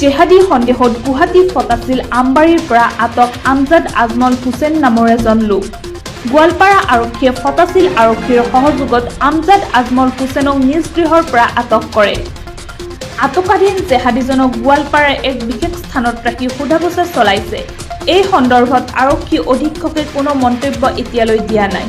জেহাদী সন্দেহত গুৱাহাটী ফটাচিল আমবাৰীৰ পৰা আটক আমজদ আজমল হুছেইন নামৰ এজন লোক। গোৱালপাৰা আৰক্ষীয়ে ফটাচিল আৰক্ষীৰ সহযোগত আমজদ আজমল হুছেইনক নিজ গৃহৰ পৰা আটক কৰে। আটকাধীন জেহাদীজনক গোৱালপাৰাৰ এক বিশেষ স্থানত ৰাখি সোধা-পোছা চলাইছে। এই সন্দৰ্ভত আৰক্ষী অধীক্ষকে কোনো মন্তব্য এতিয়ালৈ দিয়া নাই।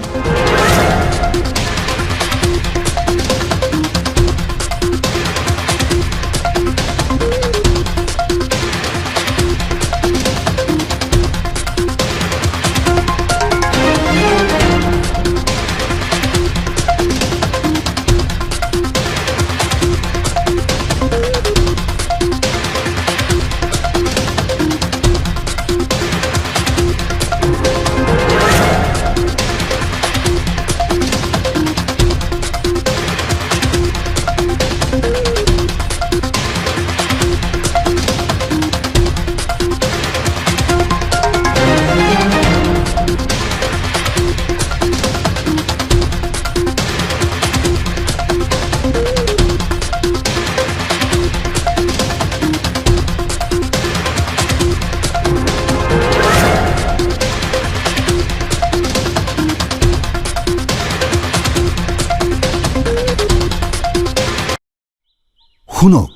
শুনক,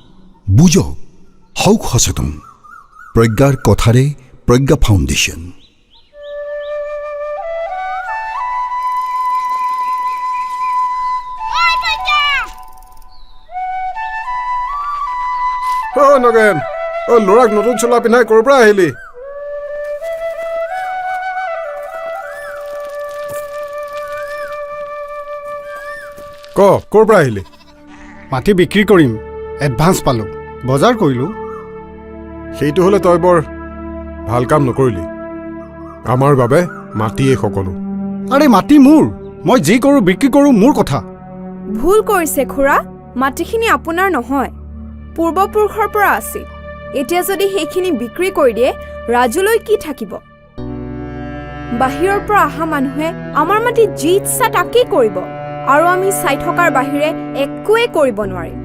বুজক, হওক সচেতন। প্ৰজ্ঞাৰ কথাৰে প্ৰজ্ঞা ফাউণ্ডেশ্যন। নগেন, ল'ৰাক নতুন চোলা পিন্ধাই ক'ৰ পৰা আহিলি? ক'ৰ পৰা আহিলি? মাটি বিক্ৰী কৰিম, এডভান্স পালোঁ, বজাৰ কৰিলোঁ। সেইটো হ'লে তই বৰ ভাল কাম নকৰিলি। আমাৰ বাবে মাটিয়েই সকলো। আৰে মাটি মোৰ, মই যি কৰোঁ বিক্ৰী কৰোঁ, মোৰ কথা। ভুল কৰিছে খুৰা, মাটিখিনি আপোনাৰ নহয়, পূৰ্বপুৰুষৰ পৰা আছিল। এতিয়া যদি সেইখিনি বিক্ৰী কৰি দিয়ে, ৰাজুলৈ কি থাকিব? বাহিৰৰ পৰা অহা মানুহে আমাৰ মাটি যি ইচ্ছা তাকেই কৰিব, আৰু আমি চাই থকাৰ বাহিৰে একোৱেই কৰিব নোৱাৰিম।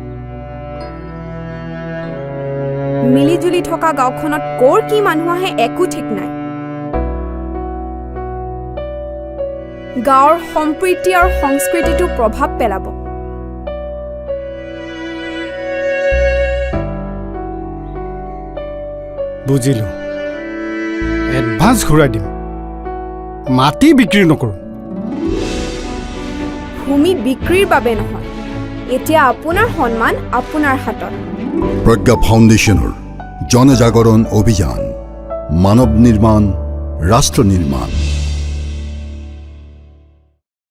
মিলিজুলি থকা গাঁওখনত ক'ৰ কি মানুহ আহে একো ঠিক নাই। গাঁৱৰ সম্প্ৰীতি আৰু সংস্কৃতিটো প্ৰভাৱ পেলাব। বুজিলোঁ, এডভান্স ঘূৰাই দিম, মাটি বিক্ৰী নকৰোঁ। ভূমি বিক্ৰীৰ বাবে নহয়, এতিয়া আপোনাৰ সন্মান আপোনাৰ হাতত। প্ৰজ্ঞা ফাউণ্ডেশ্যনৰ জনজাগৰণ অভিযান, মানৱ নিৰ্মাণ, ৰাষ্ট্ৰ নিৰ্মাণ।